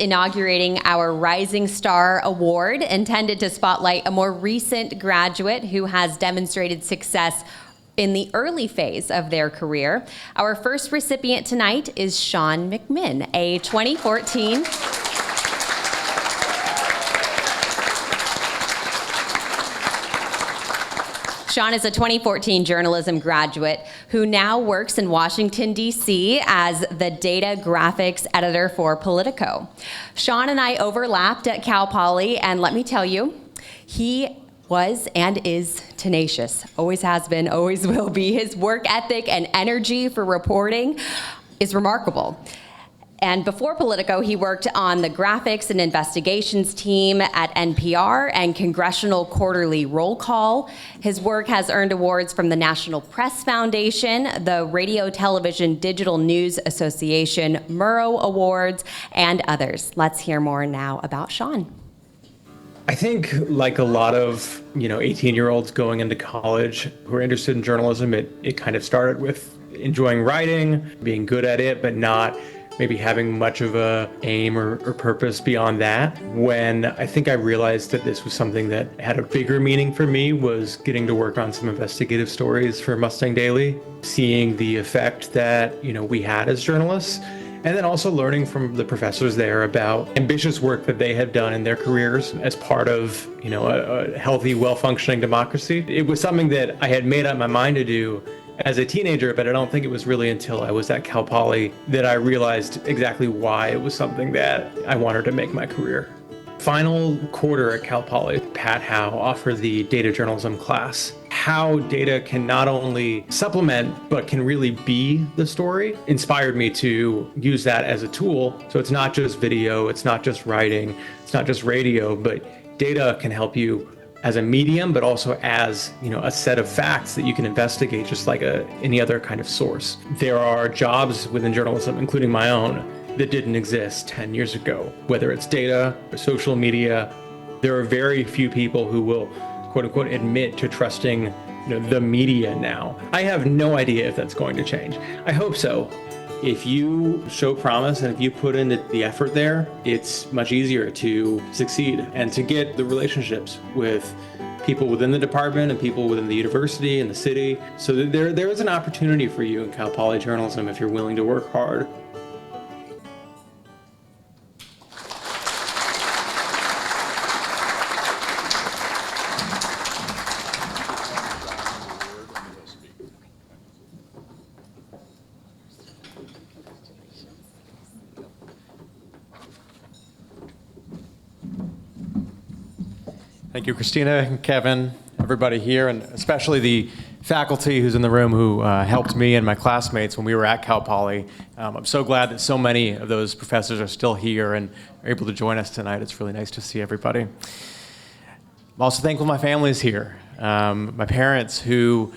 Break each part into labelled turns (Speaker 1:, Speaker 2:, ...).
Speaker 1: inaugurating our Rising Star Award, intended to spotlight a more recent graduate who has demonstrated success in the early phase of their career. Our first recipient tonight is Sean McMinn, a 2014 Sean is a 2014 journalism graduate who now works in Washington, D.C. as the data graphics editor for Politico. Sean and I overlapped at Cal Poly, and let me tell you, he was and is tenacious. Always has been, always will be. His work ethic and energy for reporting is remarkable. And before Politico, he worked on the graphics and investigations team at NPR and Congressional Quarterly Roll Call. His work has earned awards from the National Press Foundation, the Radio Television Digital News Association, Murrow Awards, and others. Let's hear more now about Sean.
Speaker 2: I think, like a lot of 18-year-olds going into college who are interested in journalism, it kind of started with enjoying writing, being good at it, but not maybe having much of a aim or purpose beyond that. When I think I realized that this was something that had a bigger meaning for me was getting to work on some investigative stories for Mustang Daily, seeing the effect that we had as journalists, and then also learning from the professors there about ambitious work that they had done in their careers as part of a healthy, well-functioning democracy. It was something that I had made up my mind to do as a teenager, but I don't think it was really until I was at Cal Poly that I realized exactly why it was something that I wanted to make my career. Final quarter at Cal Poly, Pat Howe offered the data journalism class. How data can not only supplement, but can really be the story, inspired me to use that as a tool. So it's not just video, it's not just writing, it's not just radio, but data can help you as a medium, but also as a set of facts that you can investigate, just like any other kind of source. There are jobs within journalism, including my own, that didn't exist 10 years ago. Whether it's data or social media, there are very few people who will, quote unquote, admit to trusting the media now. I have no idea if that's going to change. I hope so. If you show promise and if you put in the effort there, it's much easier to succeed and to get the relationships with people within the department and people within the university and the city. So there is an opportunity for you in Cal Poly journalism if you're willing to work hard.
Speaker 3: Thank you, Christina and Kevin, everybody here, and especially the faculty who's in the room who helped me and my classmates when we were at Cal Poly. I'm so glad that so many of those professors are still here and are able to join us tonight. It's really nice to see everybody. I'm also thankful my family's here. My parents who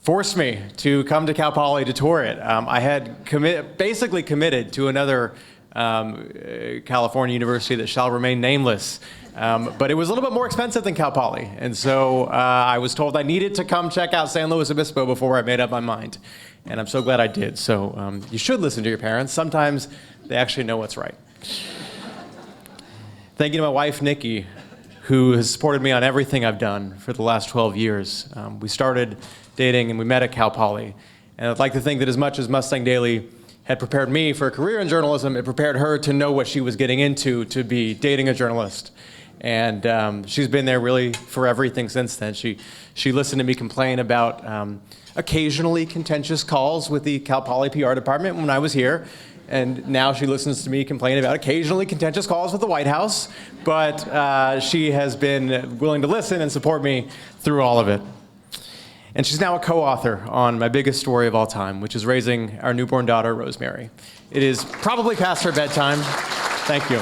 Speaker 3: forced me to come to Cal Poly to tour it. I had basically committed to another California university that shall remain nameless. But it was a little bit more expensive than Cal Poly. And so I was told I needed to come check out San Luis Obispo before I made up my mind. And I'm so glad I did. So you should listen to your parents. Sometimes they actually know what's right. Thank you to my wife, Nikki, who has supported me on everything I've done for the last 12 years. We started dating and we met at Cal Poly. And I'd like to think that as much as Mustang Daily had prepared me for a career in journalism, it prepared her to know what she was getting into, to be dating a journalist. And she's been there really for everything since then. She listened to me complain about occasionally contentious calls with the Cal Poly PR department when I was here. And now she listens to me complain about occasionally contentious calls with the White House. But she has been willing to listen and support me through all of it. And she's now a co-author on my biggest story of all time, which is raising our newborn daughter, Rosemary. It is probably past her bedtime. Thank you.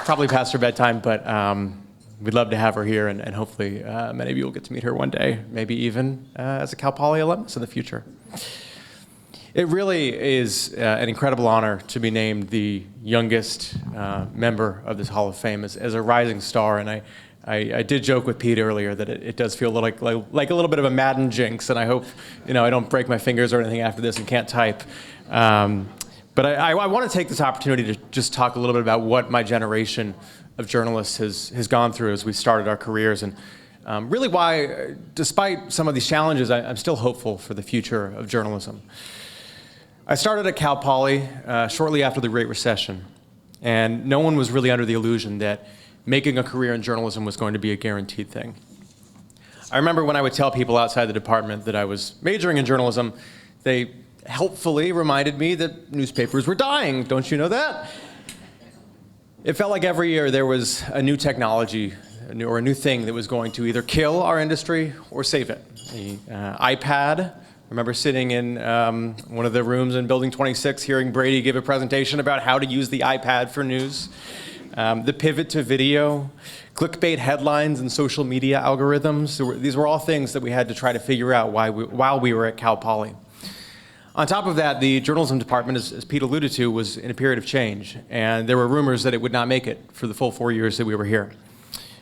Speaker 3: Probably past her bedtime, but we'd love to have her here, and hopefully many of you will get to meet her one day, maybe even as a Cal Poly alumnus in the future. It really is an incredible honor to be named the youngest member of this Hall of Fame as a rising star, and I did joke with Pete earlier that it does feel like a little bit of a Madden jinx, and I hope I don't break my fingers or anything after this and can't type. But I want to take this opportunity to just talk a little bit about what my generation of journalists has gone through as we started our careers, and really why, despite some of these challenges, I'm still hopeful for the future of journalism. I started at Cal Poly shortly after the Great Recession, and no one was really under the illusion that making a career in journalism was going to be a guaranteed thing. I remember when I would tell people outside the department that I was majoring in journalism, they helpfully reminded me that newspapers were dying. Don't you know that? It felt like every year there was a new technology or a new thing that was going to either kill our industry or save it. The iPad. I remember sitting in one of the rooms in Building 26 hearing Brady give a presentation about how to use the iPad for news. The pivot to video, clickbait headlines and social media algorithms. These were all things that we had to try to figure out while we were at Cal Poly. On top of that, the journalism department, as Pete alluded to, was in a period of change, and there were rumors that it would not make it for the full 4 years that we were here.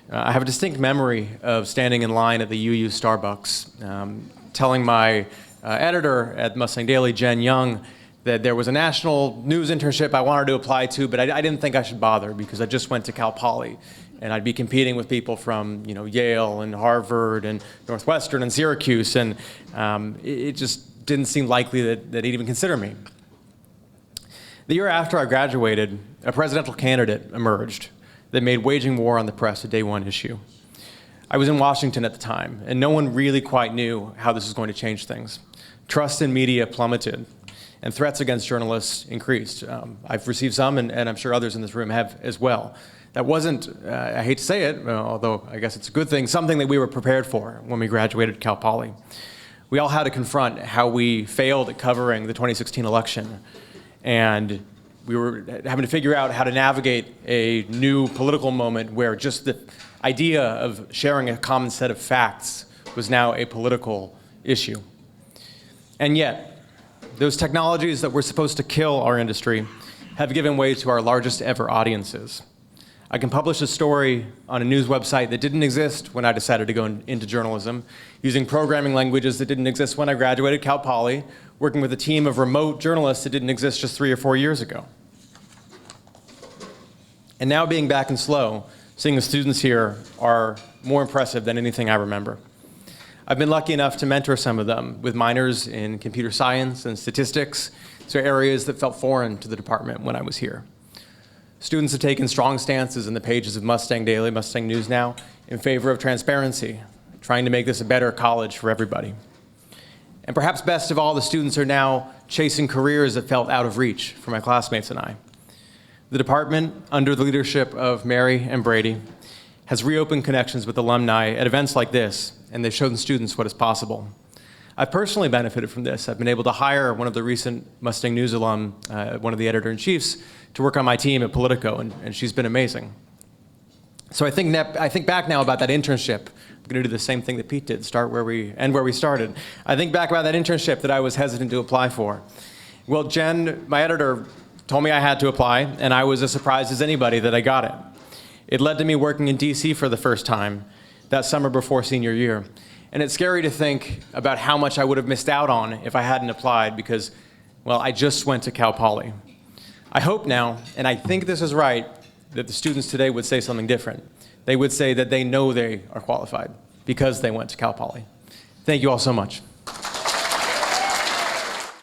Speaker 3: I have a distinct memory of standing in line at the UU Starbucks, telling my editor at Mustang Daily, Jen Young, that there was a national news internship I wanted to apply to, but I didn't think I should bother because I just went to Cal Poly, and I'd be competing with people from Yale and Harvard and Northwestern and Syracuse, and it just didn't seem likely that he'd even consider me. The year after I graduated, a presidential candidate emerged that made waging war on the press a day one issue. I was in Washington at the time, and no one really quite knew how this was going to change things. Trust in media plummeted, and threats against journalists increased. I've received some, and I'm sure others in this room have as well. That wasn't, I hate to say it, although I guess it's a good thing, something that we were prepared for when we graduated Cal Poly. We all had to confront how we failed at covering the 2016 election, and we were having to figure out how to navigate a new political moment where just the idea of sharing a common set of facts was now a political issue. And yet, those technologies that were supposed to kill our industry have given way to our largest ever audiences. I can publish a story on a news website that didn't exist when I decided to go into journalism, using programming languages that didn't exist when I graduated Cal Poly, working with a team of remote journalists that didn't exist just 3 or 4 years ago. And now being back in SLO, seeing the students here are more impressive than anything I remember. I've been lucky enough to mentor some of them with minors in computer science and statistics, so areas that felt foreign to the department when I was here. Students have taken strong stances in the pages of Mustang Daily, Mustang News Now, in favor of transparency, trying to make this a better college for everybody. And perhaps best of all, the students are now chasing careers that felt out of reach for my classmates and I. The department, under the leadership of Mary and Brady, has reopened connections with alumni at events like this, and they've shown students what is possible. I've personally benefited from this. I've been able to hire one of the recent Mustang News alum, one of the editor-in-chiefs, to work on my team at Politico, and she's been amazing. So I think back now about that internship. I'm going to do the same thing that Pete did, start where we end where we started. I think back about that internship that I was hesitant to apply for. Well, Jen, my editor, told me I had to apply, and I was as surprised as anybody that I got it. It led to me working in DC for the first time that summer before senior year. And it's scary to think about how much I would have missed out on if I hadn't applied because, well, I just went to Cal Poly. I hope now, and I think this is right, that the students today would say something different. They would say that they know they are qualified because they went to Cal Poly. Thank you all so much.